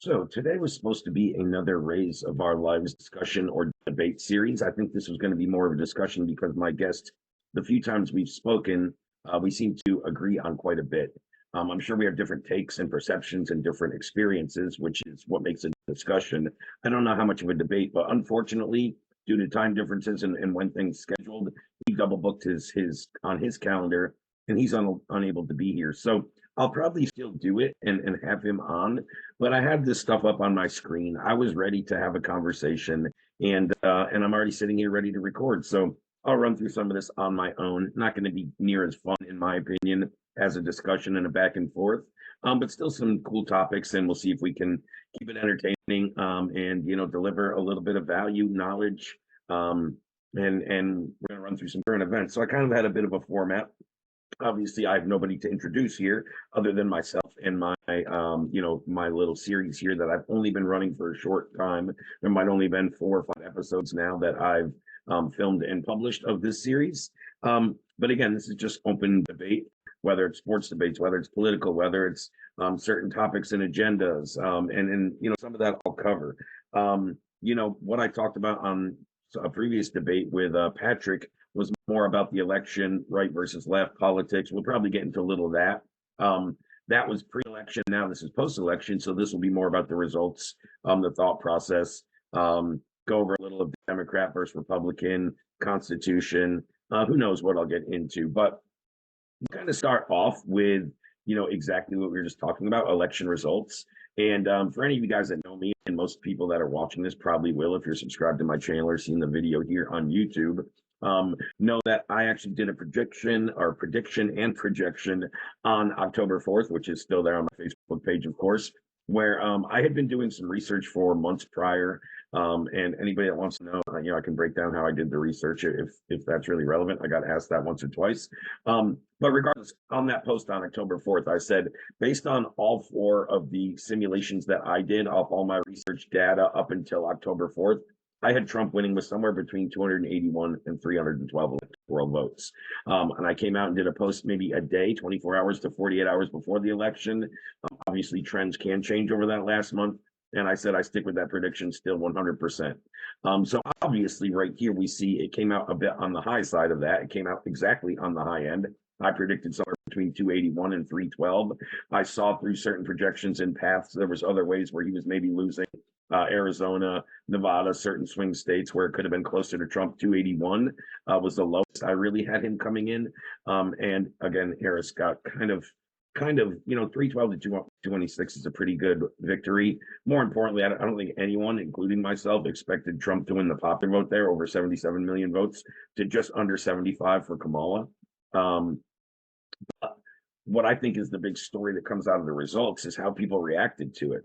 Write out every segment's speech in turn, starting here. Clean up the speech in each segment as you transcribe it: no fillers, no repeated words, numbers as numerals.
So today was supposed to be another Rays of Our Lives discussion or debate series. I think this was going to be more of a discussion because my guest, the few times we've spoken, we seem to agree on quite a bit. I'm sure we have different takes and perceptions and different experiences, which is what makes a discussion. I don't know how much of a debate, but unfortunately, due to time differences and when things scheduled, he double booked his on his calendar, and he's unable to be here. So I'll probably still do it and have him on, but I had this stuff up on my screen. I was ready to have a conversation, and I'm already sitting here ready to record. So I'll run through some of this on my own. Not going to be near as fun, in my opinion, as a discussion and a back and forth, but still some cool topics, and we'll see if we can keep it entertaining, and deliver a little bit of value, knowledge, and we're going to run through some current events. So I kind of had a bit of a format. Obviously, I have nobody to introduce here other than myself and my little series here that I've only been running for a short time. There might only been 4 or 5 episodes now that I've filmed and published of this series. But again, this is just open debate, whether it's sports debates, whether it's political, whether it's certain topics and agendas, and some of that I'll cover. What I talked about on a previous debate with Patrick was more about the election, right versus left politics. We'll probably get into a little of that. That was pre-election. Now this is post-election, so this will be more about the results, the thought process. Go over a little of Democrat versus Republican, Constitution. Who knows what I'll get into, but we'll kind of start off with exactly what we were just talking about, election results. And for any of you guys that know me, and most people that are watching this probably will, if you're subscribed to my channel or seen the video here on YouTube, know that I actually did a prediction and projection on October 4th, which is still there on my Facebook page, of course, where I had been doing some research for months prior. And anybody that wants to know, I can break down how I did the research if that's really relevant. I got asked that once or twice. But regardless, on that post on October 4th, I said, based on all 4 of the simulations that I did off all my research data up until October 4th, I had Trump winning with somewhere between 281 and 312 electoral votes. And I came out and did a post maybe a day, 24 hours to 48 hours before the election. Obviously, trends can change over that last month. And I said I stick with that prediction still 100%. So obviously, right here, we see it came out a bit on the high side of that. It came out exactly on the high end. I predicted somewhere between 281 and 312. I saw through certain projections and paths, there was other ways where he was maybe losing. Arizona, Nevada, certain swing states where it could have been closer to Trump. 281 was the lowest I really had him coming in. And again, Harris got kind of 312 to 226 is a pretty good victory. More importantly, I don't think anyone, including myself, expected Trump to win the popular vote there, over 77 million votes, to just under 75 for Kamala. What I think is the big story that comes out of the results is how people reacted to it.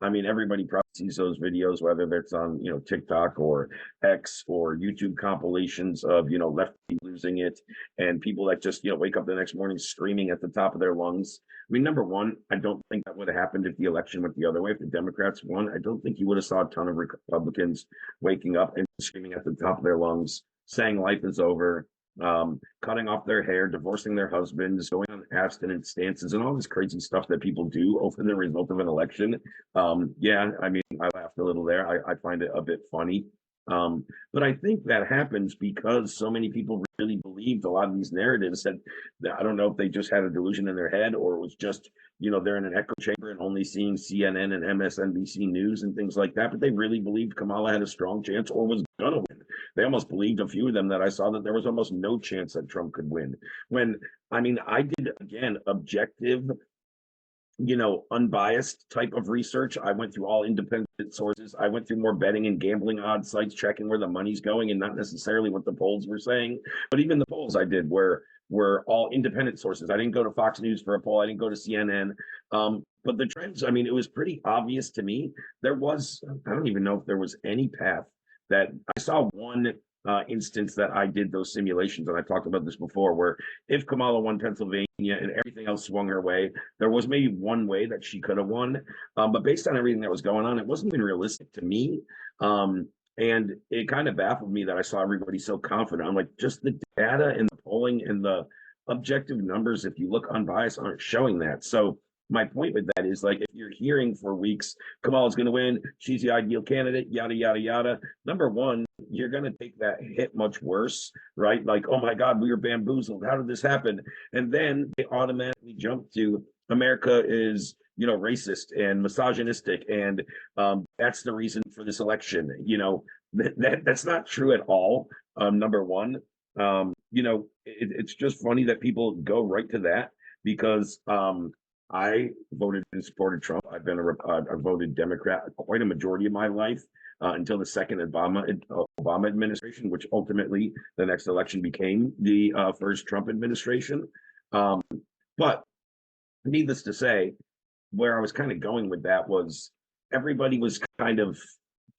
Everybody probably sees those videos, whether that's on, TikTok or X or YouTube compilations of, lefty losing it, and people that just, wake up the next morning screaming at the top of their lungs. Number one, I don't think that would have happened if the election went the other way. If the Democrats won, I don't think you would have saw a ton of Republicans waking up and screaming at the top of their lungs, saying life is over, cutting off their hair, divorcing their husbands, going on abstinence stances, and all this crazy stuff that people do over the result of an election. I laughed a little there. I find it a bit funny. But I think that happens because so many people really believed a lot of these narratives that I don't know if they just had a delusion in their head, or it was just, they're in an echo chamber and only seeing CNN and MSNBC news and things like that. But they really believed Kamala had a strong chance or was going to win. They almost believed, a few of them that I saw, that there was almost no chance that Trump could win. When, I did, again, objective, unbiased type of research. I went through all independent sources. I went through more betting and gambling odds sites, checking where the money's going and not necessarily what the polls were saying. But even the polls I did were all independent sources. I didn't go to Fox News for a poll. I didn't go to CNN. But the trends, it was pretty obvious to me. I don't even know if there was any path that I saw. One instance that I did those simulations, and I talked about this before, where if Kamala won Pennsylvania and everything else swung her way, there was maybe one way that she could have won. But based on everything that was going on, it wasn't even realistic to me. And it kind of baffled me that I saw everybody so confident. I'm like, just the data and the polling and the objective numbers, if you look unbiased, aren't showing that. So my point with that is like, if you're hearing for weeks, Kamala's going to win, she's the ideal candidate, yada, yada, yada. Number one, you're going to take that hit much worse, right? Like, oh my God, we were bamboozled. How did this happen? And then they automatically jump to America is, racist and misogynistic. And that's the reason for this election. That's not true at all. Number one, it's just funny that people go right to that because I voted and supported Trump. I voted Democrat quite a majority of my life until the second Obama administration, which ultimately the next election became the first Trump administration. But needless to say, where I was kind of going with that was everybody was kind of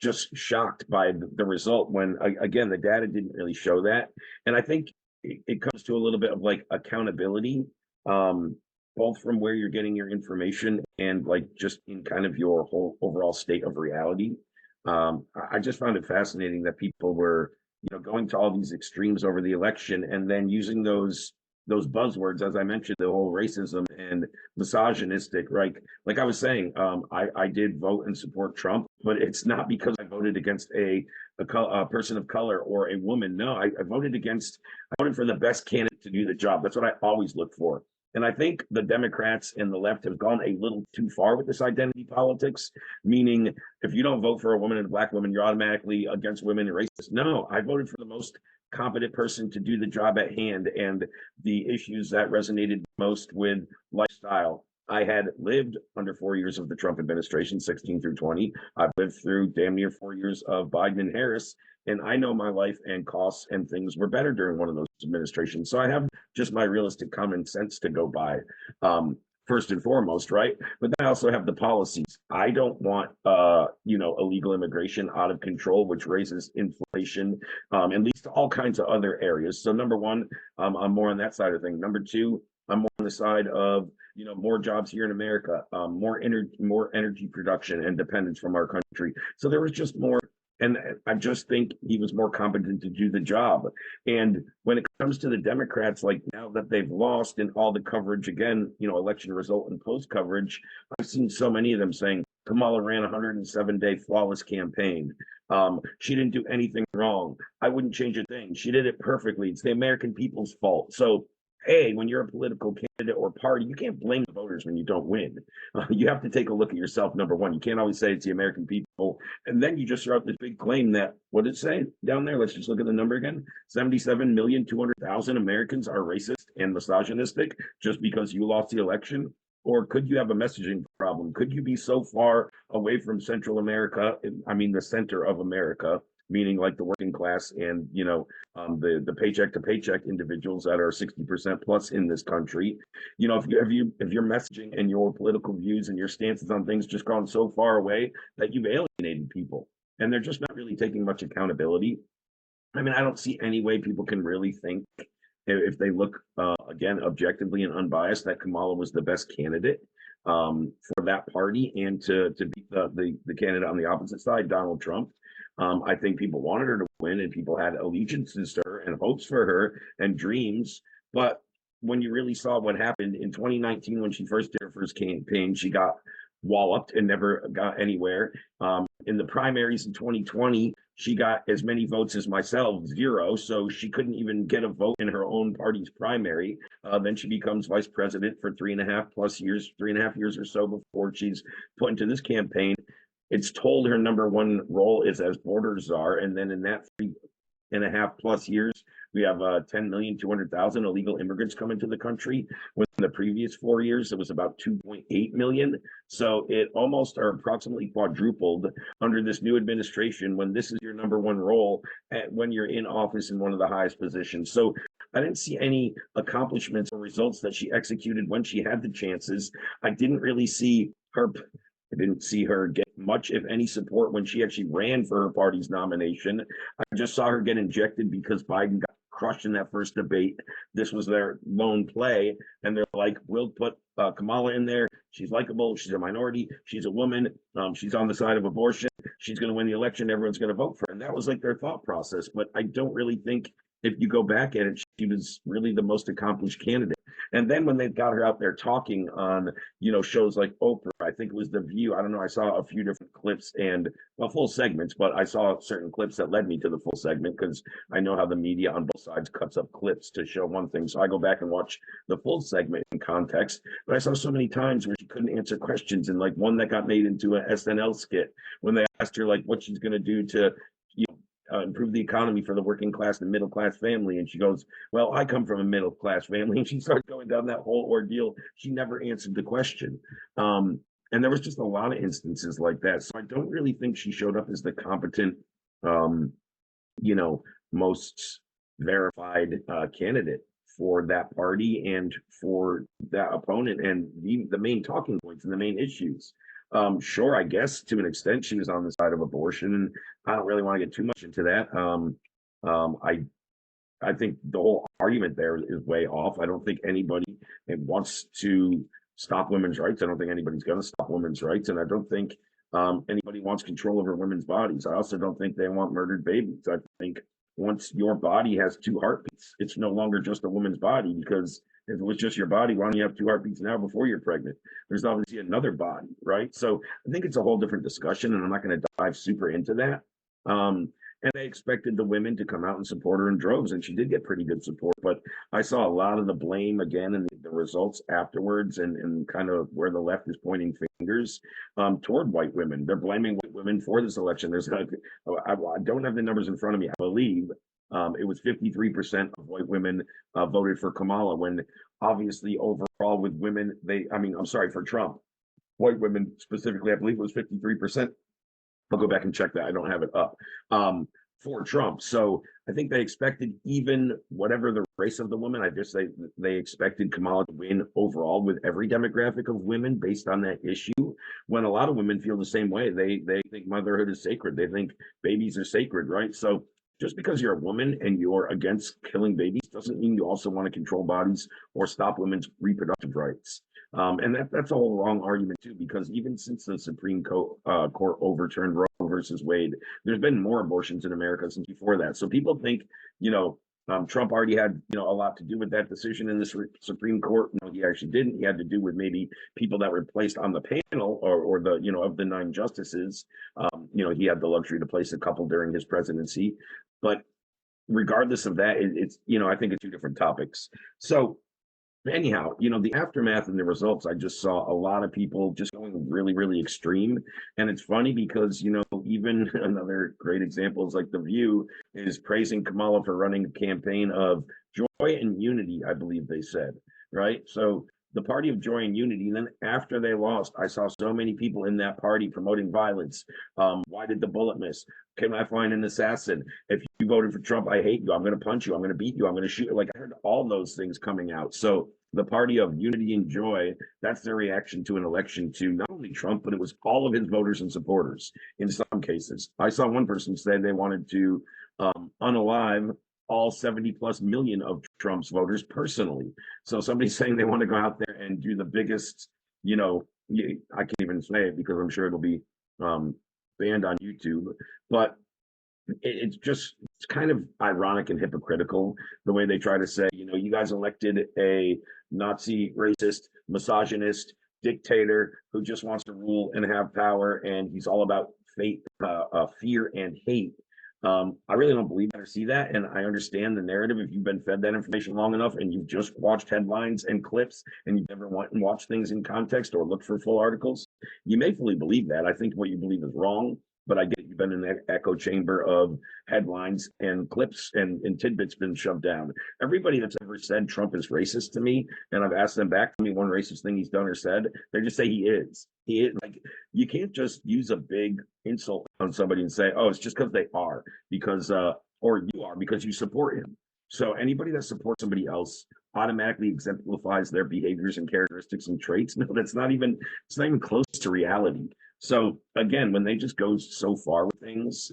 just shocked by the result when, again, the data didn't really show that. And I think it comes to a little bit of like accountability, both from where you're getting your information and like just in kind of your whole overall state of reality. I just found it fascinating that people were, going to all these extremes over the election and then using those buzzwords, as I mentioned, the whole racism and misogynistic, right? Like I was saying, I did vote and support Trump, but it's not because I voted against a person of color or a woman. No, I voted for the best candidate to do the job. That's what I always look for. And I think the Democrats and the left have gone a little too far with this identity politics, meaning if you don't vote for a woman and a black woman, you're automatically against women and racist. No, I voted for the most competent person to do the job at hand and the issues that resonated most with lifestyle. I had lived under 4 years of the Trump administration, 16 through 20. I've lived through damn near 4 years of Biden and Harris, and I know my life and costs and things were better during one of those administrations. So I have just my realistic common sense to go by. First and foremost, right? But then I also have the policies. I don't want, illegal immigration out of control, which raises inflation and leads to all kinds of other areas. So number one, I'm more on that side of things. Number two, I'm more on the side of, more jobs here in America, more energy production and dependence from our country. So there was just more. And I just think he was more competent to do the job. And when it comes to the Democrats, like now that they've lost in all the coverage again, election result and post coverage, I've seen so many of them saying Kamala ran a 107-day flawless campaign. She didn't do anything wrong. I wouldn't change a thing. She did it perfectly. It's the American people's fault. So hey, when you're a political candidate or party, you can't blame the voters when you don't win. You have to take a look at yourself, number one. You can't always say it's the American people. And then you just throw out this big claim that, what did it say down there? Let's just look at the number again. 77,200,000 Americans are racist and misogynistic just because you lost the election. Or could you have a messaging problem? Could you be so far away from Central America, the center of America, meaning like the working class and the paycheck to paycheck individuals that are 60% plus in this country. If your messaging and your political views and your stances on things just gone so far away that you've alienated people and they're just not really taking much accountability. I don't see any way people can really think, if they look again objectively and unbiased, that Kamala was the best candidate for that party and to beat the candidate on the opposite side, Donald Trump. I think people wanted her to win and people had allegiances to her and hopes for her and dreams. But when you really saw what happened in 2019, when she first did her first campaign, she got walloped and never got anywhere. In the primaries in 2020, she got as many votes as myself, 0. So she couldn't even get a vote in her own party's primary. Then she becomes vice president for 3.5 years or so before she's put into this campaign. It's told her number one role is as border czar. And then in that 3.5+ years, we have 10,200,000 illegal immigrants come into the country. When the previous 4 years, it was about 2.8 million. So it almost or approximately quadrupled under this new administration when this is your number one role when you're in office in one of the highest positions. So I didn't see any accomplishments or results that she executed when she had the chances. I didn't see her get much, if any, support when she actually ran for her party's nomination. I just saw her get injected because Biden got crushed in that first debate. This was their lone play. And they're like, we'll put Kamala in there. She's likable. She's a minority. She's a woman. She's on the side of abortion. She's going to win the election. Everyone's going to vote for her. And that was like their thought process. But I don't really think if you go back at it, she was really the most accomplished candidate. And then when they got her out there talking on, shows like Oprah, I think it was The View. I don't know. I saw a few different clips and well, full segments, but I saw certain clips that led me to the full segment because I know how the media on both sides cuts up clips to show one thing. So I go back and watch the full segment in context. But I saw so many times where she couldn't answer questions, and like one that got made into an SNL skit when they asked her like what she's going to do to improve the economy for the working class and middle class family. And she goes, well, I come from a middle class family. And she started going down that whole ordeal. She never answered the question. And there was just a lot of instances like that. So I don't really think she showed up as the competent, um, most verified candidate for that party and for that opponent and the main talking points and the main issues. Sure, I guess to an extent she was on the side of abortion, and I don't really want to get too much into that. I think the whole argument there is way off. I don't think anybody wants to stop women's rights. I don't think anybody's going to stop women's rights, and I don't think anybody wants control over women's bodies. I also don't think they want murdered babies. I think once your body has two heartbeats, it's no longer just a woman's body, because if it was just your body, why don't you have two heartbeats now before you're pregnant? There's obviously another body, right? So I think it's a whole different discussion, and I'm not going to dive super into that. And they expected the women to come out and support her in droves, and she did get pretty good support. But I saw a lot of the blame again in the results afterwards, and kind of where the left is pointing fingers toward white women. They're blaming white women for this election. I don't have the numbers in front of me. I believe it was 53% of white women voted for Kamala, when obviously overall with women, I'm sorry, for Trump. White women specifically, I believe it was 53%. I'll go back and check that. I don't have it up for Trump. So I think they expected, even whatever the race of the woman, I guess they expected Kamala to win overall with every demographic of women based on that issue. When a lot of women feel the same way, they think motherhood is sacred. They think babies are sacred, right? So just because you're a woman and you're against killing babies doesn't mean you also want to control bodies or stop women's reproductive rights. And that's a whole wrong argument too, because even since the Supreme Court overturned Roe versus Wade, there's been more abortions in America since before that. So people think, Trump already had, a lot to do with that decision in the Supreme Court. No, he actually didn't. He had to do with maybe people that were placed on the panel, or the, of the 9 justices. He had the luxury to place a couple during his presidency. But regardless of that, it's, I think it's two different topics. So anyhow, the aftermath and the results, I just saw a lot of people just going really, really extreme. And it's funny because, even another great example is like The View is praising Kamala for running a campaign of joy and unity, I believe they said, right? So the party of joy and unity. And then after they lost, I saw so many people in that party promoting violence. Why did the bullet miss? Can I find an assassin? If you voted for Trump, I hate you. I'm going to punch you. I'm going to beat you. I'm going to shoot. Like, I heard all those things coming out. So the party of unity and joy, that's their reaction to an election to not only Trump, but it was all of his voters and supporters in some cases. I saw one person say they wanted to unalive all 70 plus million of Trump's voters personally. So somebody's saying they want to go out there and do the biggest, I can't even say it because I'm sure it'll be banned on YouTube, but it's kind of ironic and hypocritical the way they try to say, you guys elected a Nazi, racist, misogynist dictator who just wants to rule and have power, and he's all about fear and hate. I really don't believe that or see that, and I understand the narrative. If you've been fed that information long enough and you've just watched headlines and clips and you've never went and watched things in context or looked for full articles, you may fully believe that. I think what you believe is wrong, but I get you've been in that echo chamber of headlines and clips and tidbits been shoved down. Everybody that's ever said Trump is racist to me, and I've asked them back to me one racist thing he's done or said, they just say he is. He is. Like, you can't just use a big insult on somebody and say, oh, it's just because they are, because or you are because you support him. So anybody that supports somebody else automatically exemplifies their behaviors and characteristics and traits. No, it's not even close to reality. So again, when they just go so far with things,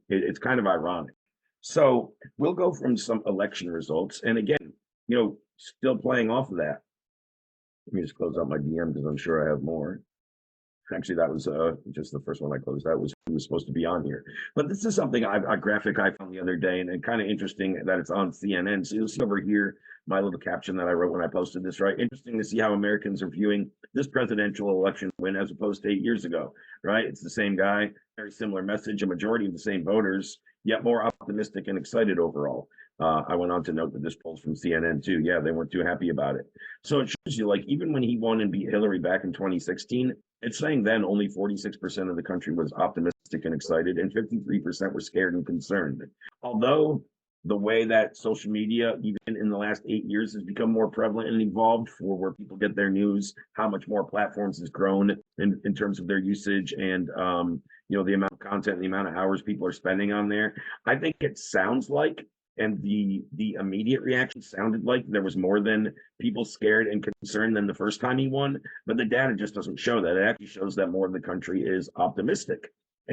it's kind of ironic. So we'll go from some election results, and again, still playing off of that. Let me just close out my DM because I'm sure I have more. Actually, that was just the first one I closed. That was who was supposed to be on here. But this is something a graphic I found the other day, and kind of interesting that it's on CNN. So you'll see over here my little caption that I wrote when I posted this, right? Interesting to see how Americans are viewing this presidential election win as opposed to 8 years ago, right? It's the same guy, very similar message, a majority of the same voters, yet more optimistic and excited overall. I went on to note that this poll's from CNN too. Yeah, they weren't too happy about it. So it shows you, like, even when he won and beat Hillary back in 2016, it's saying then only 46% of the country was optimistic and excited, and 53% were scared and concerned. Although the way that social media, even in the last 8 years, has become more prevalent and evolved for where people get their news, how much more platforms has grown in terms of their usage and the amount of content and the amount of hours people are spending on there. I think it sounds like, and the immediate reaction sounded like there was more than people scared and concerned than the first time he won, but the data just doesn't show that. It actually shows that more of the country is optimistic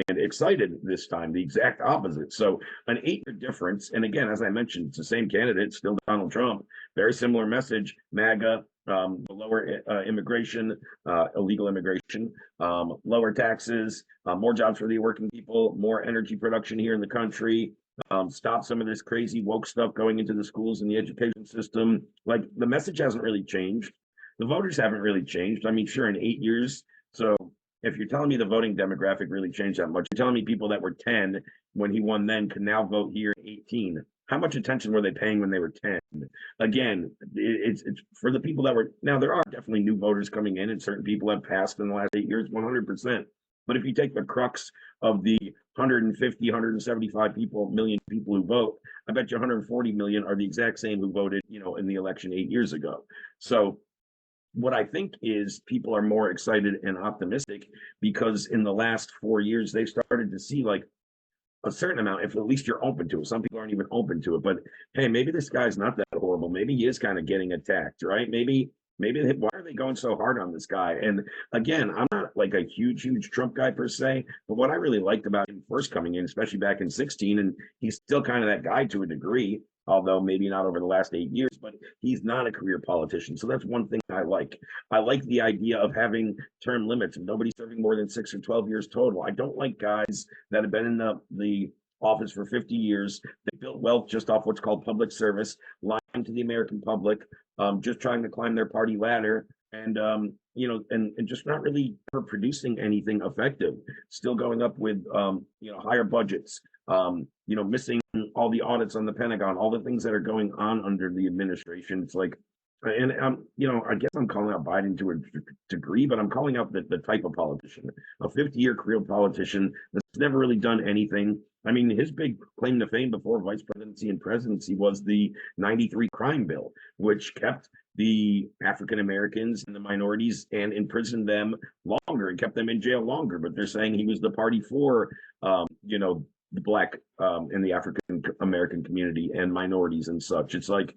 and excited this time, the exact opposite. So an 8-year difference, and again, as I mentioned, it's the same candidate, still Donald Trump, very similar message, MAGA, lower immigration, illegal immigration, lower taxes, more jobs for the working people, more energy production here in the country, stop some of this crazy woke stuff going into the schools and the education system. Like, the message hasn't really changed. The voters haven't really changed. I mean, sure, in 8 years. So if you're telling me the voting demographic really changed that much, you're telling me people that were 10 when he won then can now vote here at 18. How much attention were they paying when they were 10? Again, it's for the people that were, now there are definitely new voters coming in, and certain people have passed in the last 8 years, 100%. But if you take the crux of the 150, 175 million people who vote, I bet you 140 million are the exact same who voted, in the election 8 years ago. So what I think is people are more excited and optimistic because in the last 4 years, they've started to see, like, a certain amount, if at least you're open to it. Some people aren't even open to it, but hey, maybe this guy's not that horrible. Maybe he is kind of getting attacked, right? Maybe why are they going so hard on this guy? And again, I'm not like a huge Trump guy per se, but what I really liked about him first coming in, especially back in 16, and he's still kind of that guy to a degree, although maybe not over the last 8 years, but he's not a career politician. So that's one thing I like. I like the idea of having term limits, of nobody serving more than 6 or 12 years total. I don't like guys that have been in the office for 50 years. They built wealth just off what's called public service, lying to the American public, just trying to climb their party ladder, and and just not really producing anything effective. Still going up with higher budgets, missing all the audits on the Pentagon, all the things that are going on under the administration. It's like, and I guess I'm calling out Biden to a degree, but I'm calling out the type of politician, a 50-year career politician that's never really done anything. I mean, his big claim to fame before vice presidency and presidency was the 93 crime bill, which kept the African Americans and the minorities and imprisoned them longer and kept them in jail longer. But they're saying he was the party for, the Black and the African American community and minorities and such. It's like,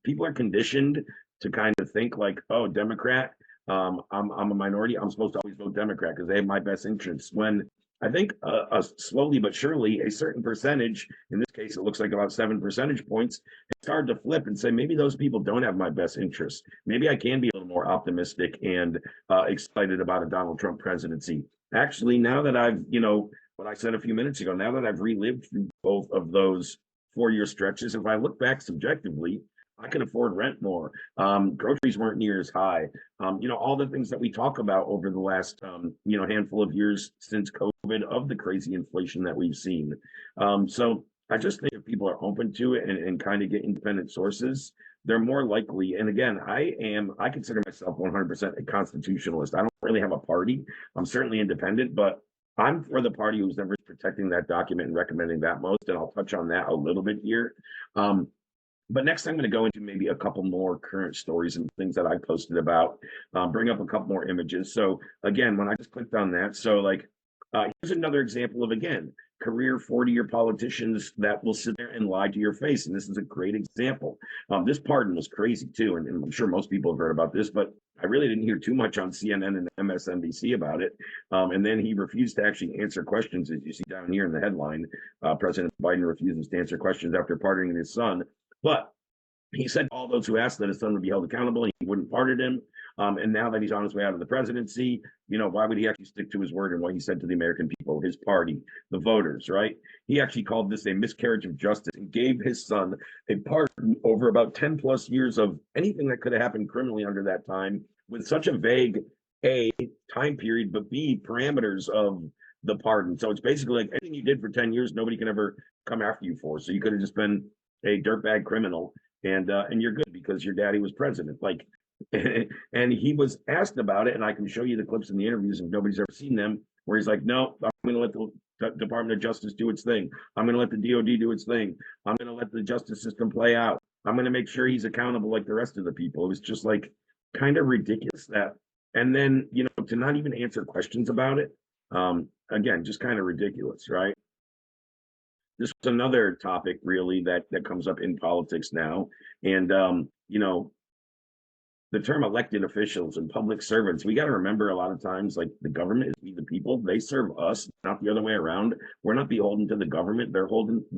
people are conditioned to kind of think like, oh, Democrat, I'm a minority, I'm supposed to always vote Democrat because they have my best interests. When I think slowly but surely, a certain percentage, in this case, it looks like about 7 percentage points, it's hard to flip and say, maybe those people don't have my best interests. Maybe I can be a little more optimistic and excited about a Donald Trump presidency. Actually, now that I've, what I said a few minutes ago, now that I've relived through both of those 4-year stretches, if I look back subjectively, I can afford rent more. Groceries weren't near as high. All the things that we talk about over the last, handful of years since COVID, of the crazy inflation that we've seen. So I just think if people are open to it and kind of get independent sources, they're more likely. And again, I consider myself 100% a constitutionalist. I don't really have a party. I'm certainly independent, but I'm for the party who's never protecting that document and recommending that most, and I'll touch on that a little bit here. But next, I'm going to go into maybe a couple more current stories and things that I posted about, bring up a couple more images. So again, when I just clicked on that, so like, here's another example of, again, career 40-year politicians that will sit there and lie to your face. And this is a great example. This pardon was crazy too. And I'm sure most people have heard about this, but I really didn't hear too much on CNN and MSNBC about it. And then he refused to actually answer questions, as you see down here in the headline. President Biden refuses to answer questions after pardoning his son. But he said all those who asked that his son would be held accountable, he wouldn't pardon him. And now that he's on his way out of the presidency, why would he actually stick to his word and what he said to the American people, his party, the voters, right? He actually called this a miscarriage of justice and gave his son a pardon over about 10 plus years of anything that could have happened criminally under that time, with such a vague A, time period, but B, parameters of the pardon. So it's basically like anything you did for 10 years, nobody can ever come after you for. So you could have just been a dirtbag criminal, and you're good because your daddy was president. Like, and he was asked about it, and I can show you the clips in the interviews if nobody's ever seen them, where he's like, no, I'm going to let the Department of Justice do its thing. I'm going to let the DOD do its thing. I'm going to let the justice system play out. I'm going to make sure he's accountable like the rest of the people. It was just like kind of ridiculous that, and then, to not even answer questions about it. Again, just kind of ridiculous, right? This was another topic really that comes up in politics now. And, the term elected officials and public servants, we got to remember a lot of times, like, the government is we the people. They serve us, not the other way around. We're not beholden to the government. They're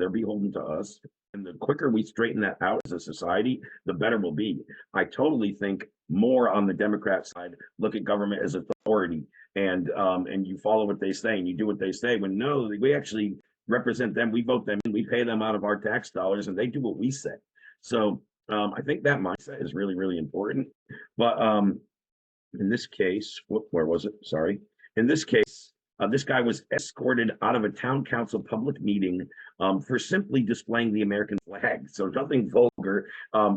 beholden to us. And the quicker we straighten that out as a society, the better we'll be. I totally think more on the Democrat side, look at government as authority, and you follow what they say and you do what they say. When no, we actually represent them, we vote them in, we pay them out of our tax dollars, and they do what we say. So I think that mindset is really, really important. But in this case, where was it? Sorry. In this case, this guy was escorted out of a town council public meeting for simply displaying the American flag. So nothing vulgar,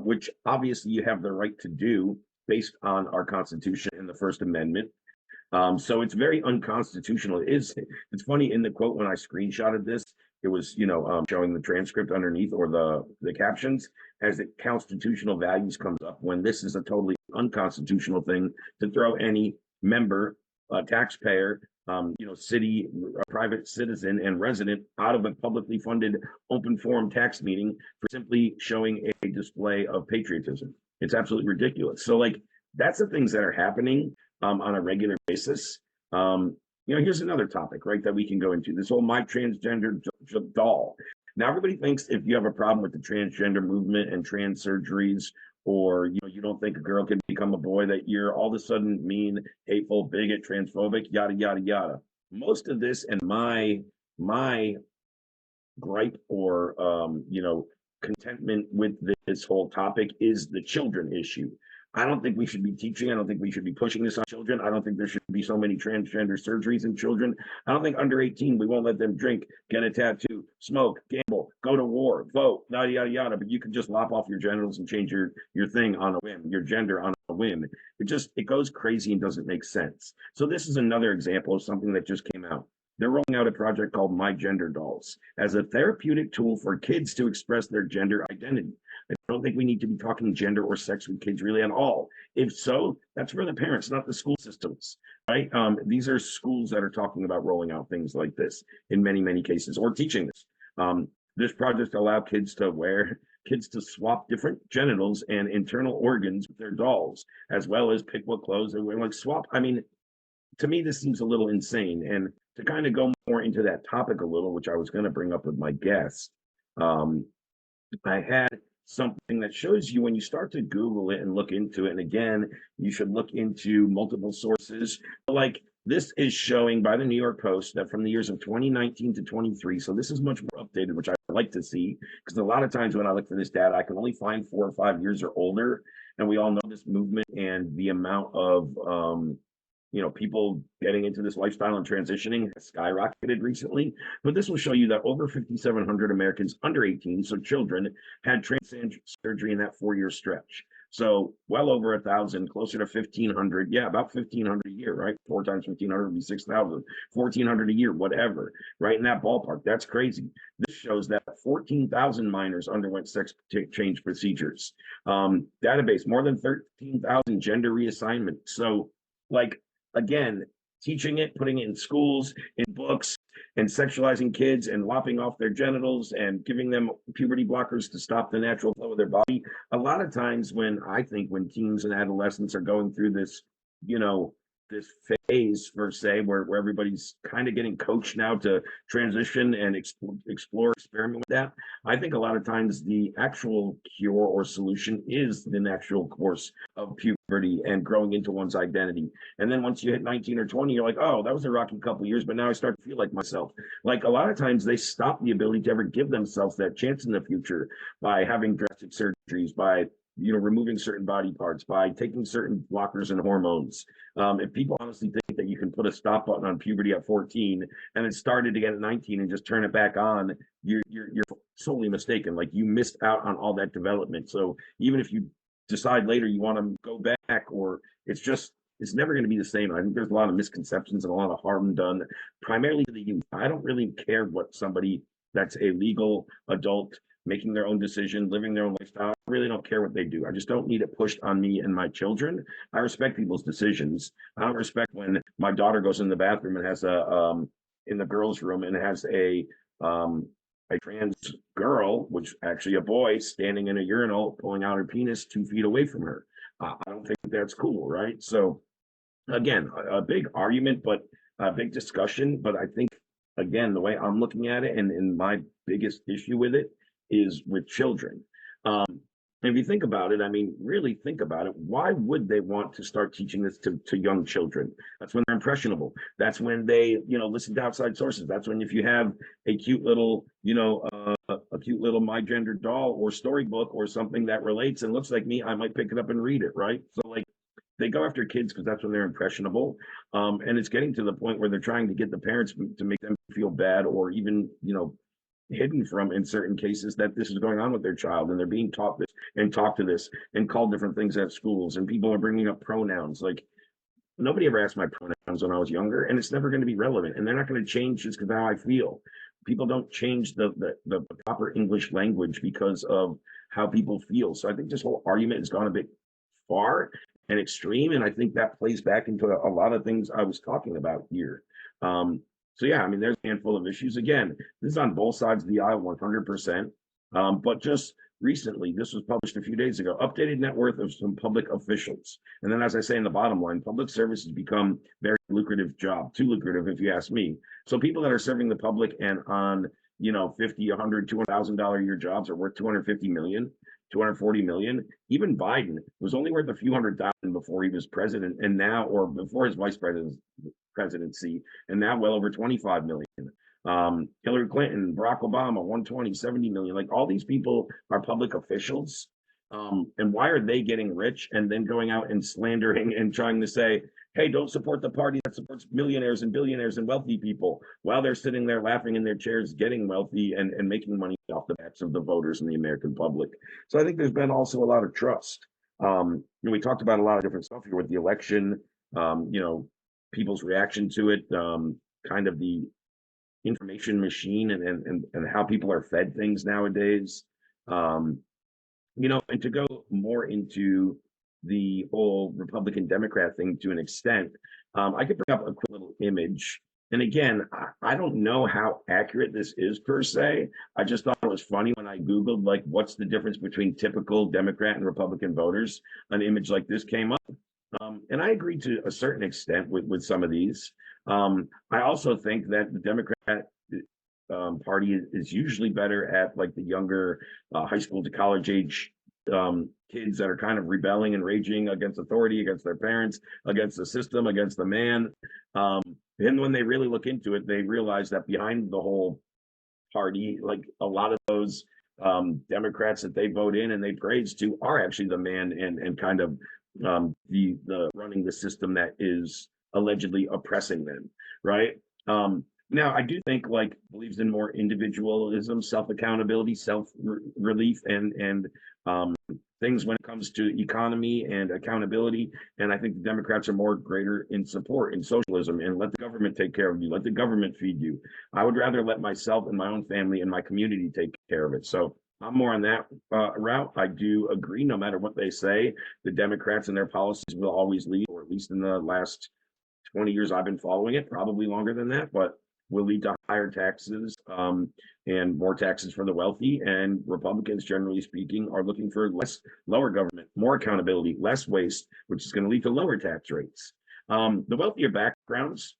which obviously you have the right to do based on our Constitution and the First Amendment. So it's very unconstitutional. It's funny, in the quote when I screenshotted this, it was showing the transcript underneath, or the captions, as the constitutional values comes up, when this is a totally unconstitutional thing to throw any member, taxpayer, city, private citizen and resident out of a publicly funded open forum tax meeting for simply showing a display of patriotism. It's absolutely ridiculous. So, like, that's the things that are happening on a regular basis. Here's another topic, right, that we can go into, this whole my transgender doll. Now, everybody thinks if you have a problem with the transgender movement and trans surgeries, or you don't think a girl can become a boy, that you're all of a sudden mean, hateful, bigot, transphobic, yada yada yada. Most of this, and my gripe, or contentment with this whole topic, is the children issue. I don't think we should be teaching. I don't think we should be pushing this on children. I don't think there should be so many transgender surgeries in children. I don't think under 18, we won't let them drink, get a tattoo, smoke, gamble, go to war, vote, yada, yada, yada. But you can just lop off your genitals and change your thing on a whim, your gender on a whim. It goes crazy and doesn't make sense. So this is another example of something that just came out. They're rolling out a project called My Gender Dolls as a therapeutic tool for kids to express their gender identity. I don't think we need to be talking gender or sex with kids really at all. If so, that's for the parents, not the school systems, right? These are schools that are talking about rolling out things like this in many, many cases, or teaching this. This project allows kids to swap different genitals and internal organs with their dolls, as well as pick what clothes they wear. Like, swap. I mean, to me, this seems a little insane. And to kind of go more into that topic a little, which I was going to bring up with my guest, I had something that shows you, when you start to Google it and look into it, and again, you should look into multiple sources. Like, this is showing by the New York Post that from the years of 2019 to 23, so this is much more updated, which I like to see, because a lot of times when I look for this data, I can only find 4 or 5 years or older. And we all know this movement and the amount of people getting into this lifestyle and transitioning has skyrocketed recently. But this will show you that over 5,700 Americans under 18, so children, had trans surgery in that 4-year stretch. So well over 1,000, closer to 1,500. Yeah, about 1,500 a year, right? 4 times 1,500 would be 6,000. 1,400 a year, whatever, right? In that ballpark. That's crazy. This shows that 14,000 minors underwent sex change procedures. Database, more than 13,000 gender reassignment. So, like, again, teaching it, putting it in schools, in books, and sexualizing kids and lopping off their genitals and giving them puberty blockers to stop the natural flow of their body. A lot of times when teens and adolescents are going through this, this phase per se where everybody's kind of getting coached now to transition and explore, experiment with that. I think a lot of times the actual cure or solution is the natural course of puberty and growing into one's identity. And then once you hit 19 or 20, you're like, oh, that was a rocky couple of years, but now I start to feel like myself. Like a lot of times they stop the ability to ever give themselves that chance in the future by having drastic surgeries, by removing certain body parts, by taking certain blockers and hormones. If people honestly think that you can put a stop button on puberty at 14 and it started again at 19 and just turn it back on, you're solely mistaken. Like you missed out on all that development. So even if you decide later you want to go back, or it's never going to be the same. I think there's a lot of misconceptions and a lot of harm done primarily to the youth. I don't really care what somebody that's a legal adult making their own decision, living their own lifestyle. I really don't care what they do. I just don't need it pushed on me and my children. I respect people's decisions. I don't respect when my daughter goes in the bathroom and has in the girls' room and has a trans girl, which actually a boy, standing in a urinal, pulling out her penis 2 feet away from her. I don't think that's cool, right? So again, a big argument, but a big discussion. But I think, again, the way I'm looking at it and my biggest issue with it is with children. If you think about it, I mean, really think about it. Why would they want to start teaching this to young children? That's when they're impressionable. That's when they, listen to outside sources. That's when if you have a cute little, a cute little my gender doll or storybook or something that relates and looks like me, I might pick it up and read it, right? So like they go after kids because that's when they're impressionable. And it's getting to the point where they're trying to get the parents to make them feel bad or even, hidden from in certain cases that this is going on with their child and they're being taught this and talked to this and called different things at schools and people are bringing up pronouns. Like nobody ever asked my pronouns when I was younger and it's never going to be relevant and they're not going to change just because of how I feel. People don't change the proper English language because of how people feel. So I think this whole argument has gone a bit far and extreme, and I think that plays back into a lot of things I was talking about here. So yeah, I mean, there's a handful of issues. Again, this is on both sides of the aisle, 100%. But just recently, this was published a few days ago, updated net worth of some public officials. And then, as I say in the bottom line, public service has become a very lucrative job, too lucrative, if you ask me. So people that are serving the public and on, $50, $100, $200,000 a year jobs are worth 250 million. 240 million. Even Biden was only worth a few $100,000 before he was president, and now, or before his vice presidency, and now well over 25 million. Hillary Clinton, Barack Obama, 120, 70 million. Like all these people are public officials. And why are they getting rich and then going out and slandering and trying to say, hey, don't support the party that supports millionaires and billionaires and wealthy people while they're sitting there laughing in their chairs, getting wealthy and making money off the backs of the voters and the American public. So I think there's been also a lot of trust. We talked about a lot of different stuff here with the election, people's reaction to it, kind of the information machine and how people are fed things nowadays. And to go more into the whole Republican Democrat thing to an extent, I could bring up a quick little image. And again, I don't know how accurate this is per se. I just thought it was funny when I Googled, like, what's the difference between typical Democrat and Republican voters? An image like this came up. And I agree to a certain extent with some of these. I also think that the Democrat party is usually better at like the younger high school to college age kids that are kind of rebelling and raging against authority, against their parents, against the system, against the man. And when they really look into it, they realize that behind the whole party, like a lot of those Democrats that they vote in and they praise to are actually the man and kind of the running the system that is allegedly oppressing them, right? Now, I do think like believes in more individualism, self accountability, self relief, and things when it comes to economy and accountability. And I think the Democrats are more greater in support in socialism and let the government take care of you, let the government feed you. I would rather let myself and my own family and my community take care of it. So I'm more on that route. I do agree, no matter what they say, the Democrats and their policies will always lead, or at least in the last 20 years I've been following it, probably longer than that, but will lead to higher taxes and more taxes for the wealthy. And Republicans, generally speaking, are looking for lower government, more accountability, less waste, which is going to lead to lower tax rates. The wealthier backgrounds,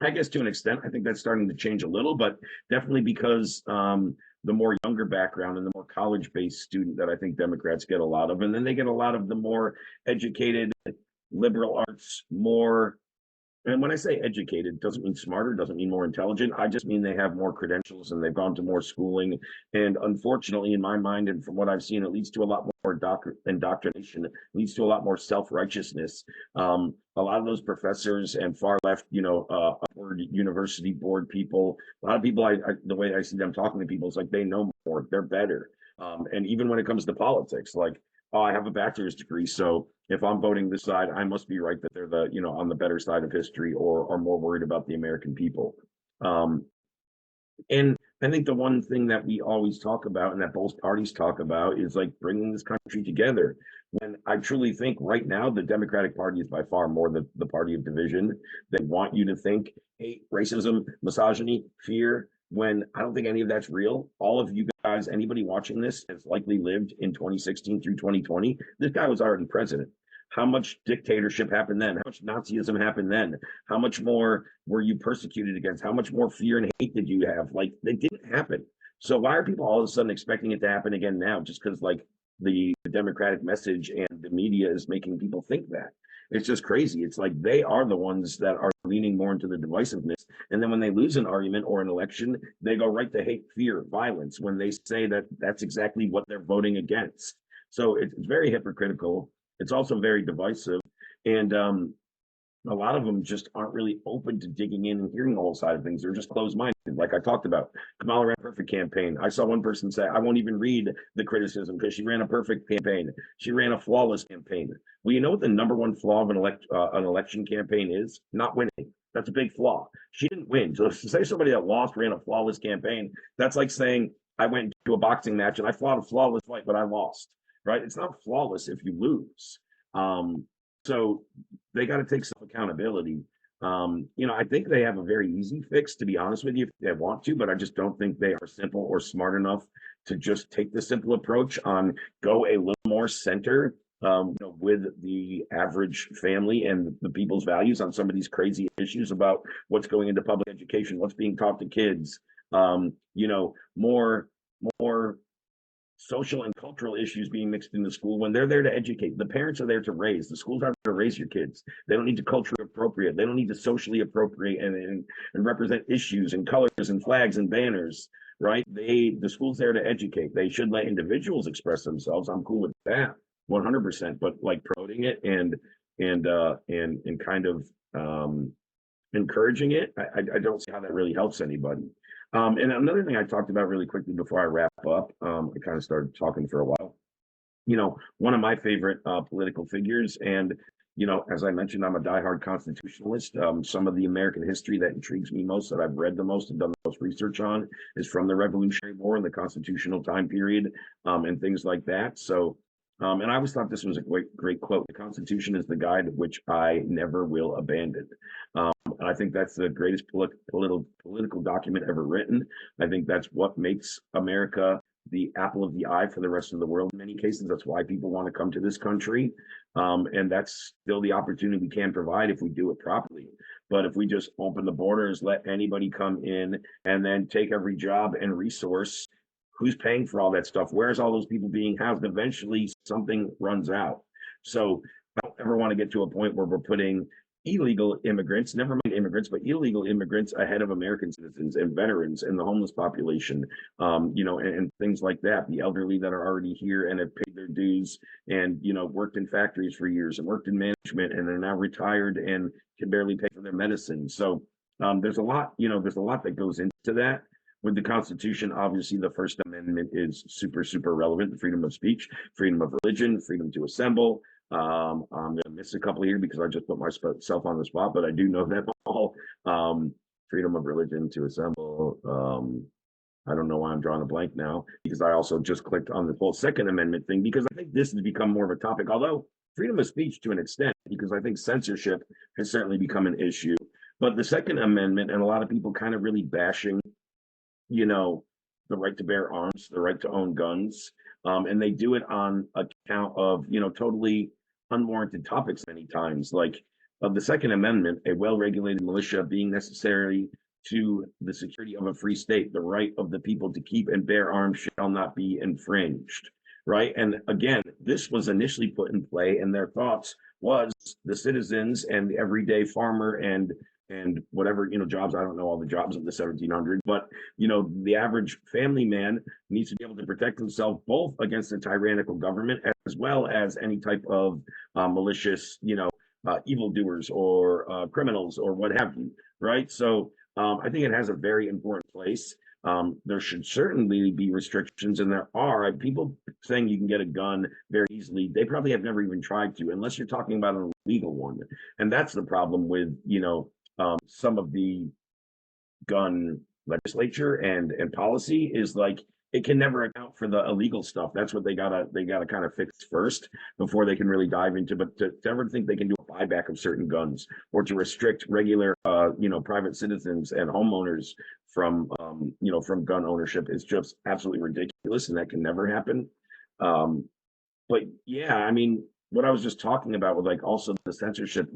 I guess to an extent, I think that's starting to change a little, but definitely because the more younger background and the more college-based student that I think Democrats get a lot of, and then they get a lot of the more educated liberal arts, more, and when I say educated, doesn't mean smarter, doesn't mean more intelligent. I just mean they have more credentials and they've gone to more schooling. And unfortunately, in my mind, and from what I've seen, it leads to a lot more indoctrination. It leads to a lot more self-righteousness. A lot of those professors and far left, upward university board people, a lot of people, the way I see them talking to people is like they know more, they're better. And even when it comes to politics, like, oh, I have a bachelor's degree, so if I'm voting this side, I must be right that they're on the better side of history or are more worried about the American people. Um, and I think the one thing that we always talk about and that both parties talk about is like bringing this country together. When I truly think right now, the Democratic Party is by far more the party of division. They want you to think hate, racism, misogyny, fear, when I don't think any of that's real. All of you guys, anybody watching this has likely lived in 2016 through 2020. This guy was already president. How much dictatorship happened then? How much Nazism happened then? How much more were you persecuted against? How much more fear and hate did you have? Like, it didn't happen. So why are people all of a sudden expecting it to happen again now? Just because like the Democratic message and the media is making people think that. It's just crazy. It's like they are the ones that are leaning more into the divisiveness. And then when they lose an argument or an election, they go right to hate, fear, violence when they say that that's exactly what they're voting against. So it's very hypocritical. It's also very divisive. And a lot of them just aren't really open to digging in and hearing the whole side of things. They're just closed minded. Like I talked about, Kamala ran a perfect campaign. I saw one person say, I won't even read the criticism because she ran a perfect campaign. She ran a flawless campaign. Well, you know what the number one flaw of an election campaign is? Not winning. That's a big flaw. She didn't win. So to say somebody that lost ran a flawless campaign, that's like saying I went to a boxing match and I fought a flawless fight, but I lost. Right? It's not flawless if you lose. So they got to take some accountability. I think they have a very easy fix, to be honest with you, if they want to, but I just don't think they are simple or smart enough to just take the simple approach on go a little more center, with the average family and the people's values on some of these crazy issues about what's going into public education, what's being taught to kids, more social and cultural issues being mixed into school when they're there to educate. The parents are there to raise. The schools are there to raise your kids. They don't need to culturally appropriate. They don't need to socially appropriate and represent issues and colors and flags and banners, right? The school's there to educate. They should let individuals express themselves. I'm cool with that, 100%. But like promoting it and kind of encouraging it, I don't see how that really helps anybody. And another thing I talked about really quickly before I wrap up, I kind of started talking for a while. One of my favorite political figures, and as I mentioned, I'm a diehard constitutionalist. Some of the American history that intrigues me most, that I've read the most and done the most research on, is from the Revolutionary War and the constitutional time period, and things like that. So, and I always thought this was a great quote. The Constitution is the guide which I never will abandon. And I think that's the greatest political document ever written. I think that's what makes America the apple of the eye for the rest of the world. In many cases, that's why people want to come to this country. And that's still the opportunity we can provide if we do it properly. But if we just open the borders, let anybody come in, and then take every job and resource, who's paying for all that stuff? Where's all those people being housed? Eventually, something runs out. So I don't ever want to get to a point where we're putting illegal immigrants, never mind immigrants, but illegal immigrants ahead of American citizens and veterans and the homeless population, and things like that. The elderly that are already here and have paid their dues and, worked in factories for years and worked in management and are now retired and can barely pay for their medicine. So there's a lot that goes into that. With the Constitution, obviously, the First Amendment is super, super relevant. Freedom of speech, freedom of religion, freedom to assemble. I'm going to miss a couple here because I just put myself on the spot, but I do know them all. Freedom of religion to assemble. I don't know why I'm drawing a blank now because I also just clicked on the whole Second Amendment thing because I think this has become more of a topic, although freedom of speech to an extent, because I think censorship has certainly become an issue. But the Second Amendment and a lot of people kind of really bashing the right to bear arms, the right to own guns. And they do it on account of, totally unwarranted topics many times. Like of the Second Amendment, a well-regulated militia being necessary to the security of a free state, the right of the people to keep and bear arms shall not be infringed. Right. And again, this was initially put in play, and their thoughts was the citizens and the everyday farmer and whatever, jobs. I don't know all the jobs of the 1700s, but the average family man needs to be able to protect himself both against a tyrannical government as well as any type of malicious, evildoers or criminals or what have you, right? So I think it has a very important place. There should certainly be restrictions, and there are people saying you can get a gun very easily. They probably have never even tried to, unless you're talking about an illegal one. And that's the problem with, some of the gun legislature and policy is like it can never account for the illegal stuff. That's what they gotta kind of fix first before they can really dive into. But to ever think they can do a buyback of certain guns or to restrict regular private citizens and homeowners from gun ownership is just absolutely ridiculous, and that can never happen. But yeah, I mean, what I was just talking about with like also the censorship,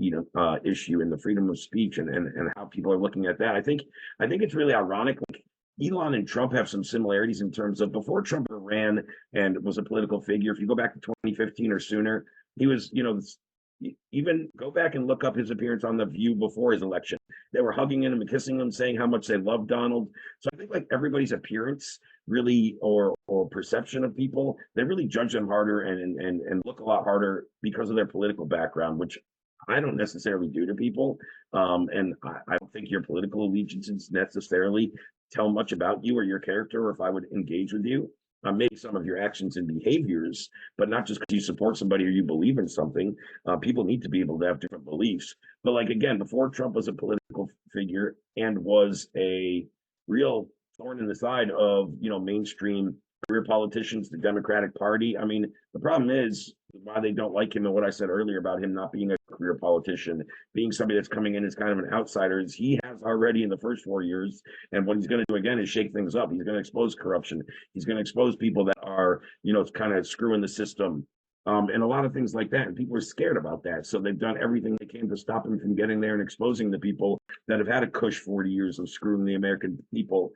issue and the freedom of speech and how people are looking at that. I think it's really ironic. Like Elon and Trump have some similarities in terms of before Trump ran and was a political figure. If you go back to 2015 or sooner, he was, even go back and look up his appearance on The View before his election. They were hugging him and kissing him, saying how much they love Donald. So I think like everybody's appearance really or perception of people, they really judge them harder and look a lot harder because of their political background, which I don't necessarily do to people. And I don't think your political allegiances necessarily tell much about you or your character or if I would engage with you. Maybe some of your actions and behaviors, but not just because you support somebody or you believe in something. People need to be able to have different beliefs. But like again, before Trump was a political figure and was a real thorn in the side of mainstream career politicians, the Democratic Party. I mean, the problem is why they don't like him and what I said earlier about him not being a career politician, being somebody that's coming in as kind of an outsider, is he has already in the first 4 years. And what he's going to do again is shake things up. He's going to expose corruption. He's going to expose people that are, kind of screwing the system. And a lot of things like that. And people are scared about that. So they've done everything they can to stop him from getting there and exposing the people that have had a cush 40 years of screwing the American people,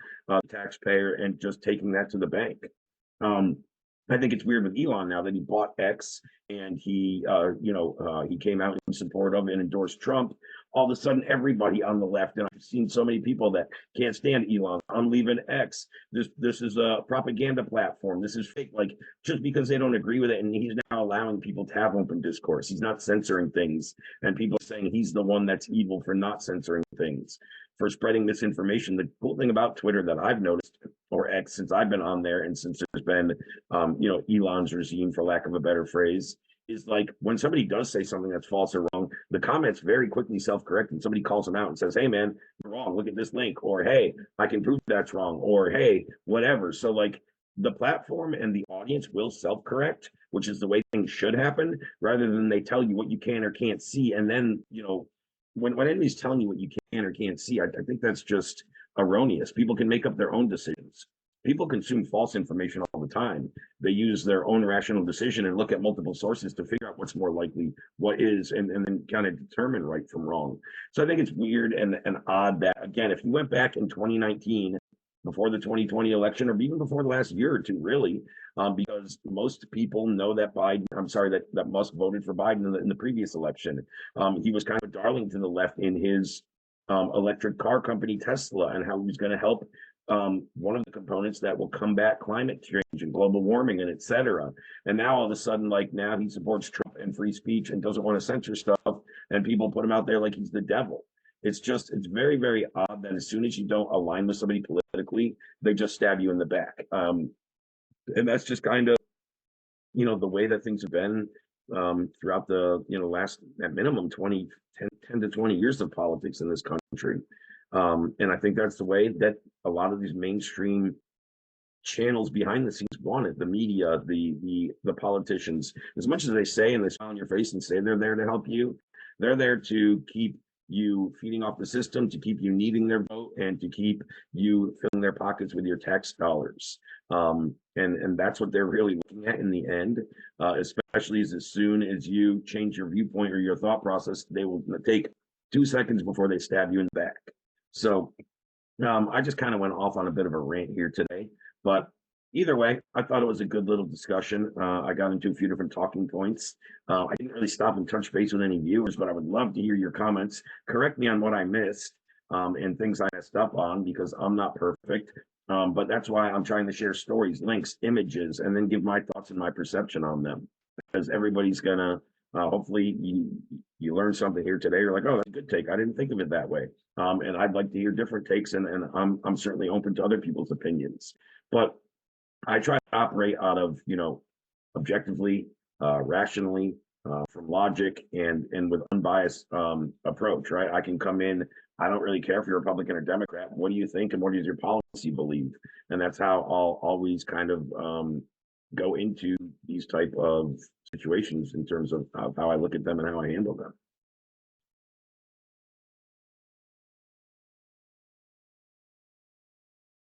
taxpayer, and just taking that to the bank. Um, I think it's weird with Elon now that he bought X and he came out in support of and endorsed Trump. All of a sudden, everybody on the left, and I've seen so many people that can't stand Elon. I'm leaving X. This is a propaganda platform. This is fake. Like just because they don't agree with it, and he's now allowing people to have open discourse. He's not censoring things, and people are saying he's the one that's evil for not censoring things, for spreading misinformation. The cool thing about Twitter that I've noticed, or X, since I've been on there, and since there's been, Elon's regime, for lack of a better phrase, is like when somebody does say something that's false or wrong, the comments very quickly self-correct, and somebody calls them out and says, "Hey, man, you're wrong. Look at this link," or "Hey, I can prove that's wrong," or "Hey, whatever." So like the platform and the audience will self-correct, which is the way things should happen, rather than they tell you what you can or can't see, and then when anybody's telling you what you can or can't see, I think that's just erroneous. People can make up their own decisions. People consume false information all the time. They use their own rational decision and look at multiple sources to figure out what's more likely, what is, and then kind of determine right from wrong. So I think it's weird and odd that, again, if you went back in 2019, before the 2020 election, or even before the last year or two, really, because most people know that that Musk voted for Biden in the previous election. He was kind of a darling to the left in his electric car company, Tesla, and how he was going to help one of the components that will combat climate change and global warming and et cetera. And now all of a sudden, like now he supports Trump and free speech and doesn't want to censor stuff, and people put him out there like he's the devil. It's very, very odd that as soon as you don't align with somebody politically, they just stab you in the back. And that's just kind of, the way that things have been throughout the, last, at minimum, 10 to 20 years of politics in this country. And I think that's the way that a lot of these mainstream channels behind the scenes want it. The media, the politicians, as much as they say and they smile on your face and say they're there to help you, they're there to keep you feeding off the system to keep you needing their vote and to keep you filling their pockets with your tax dollars. And that's what they're really looking at in the end, especially as soon as you change your viewpoint or your thought process, they will take 2 seconds before they stab you in the back. So I just kind of went off on a bit of a rant here today, but either way, I thought it was a good little discussion. I got into a few different talking points. I didn't really stop and touch base with any viewers, but I would love to hear your comments. Correct me on what I missed and things I messed up on because I'm not perfect. But that's why I'm trying to share stories, links, images, and then give my thoughts and my perception on them because everybody's gonna hopefully you learn something here today. You're like, oh, that's a good take. I didn't think of it that way. And I'd like to hear different takes, and I'm certainly open to other people's opinions. But I try to operate out of objectively, rationally, from logic and with unbiased approach. Right? I can come in. I don't really care if you're Republican or Democrat. What do you think, and what does your policy believe? And that's how I'll always kind of go into these type of situations in terms of how I look at them and how I handle them.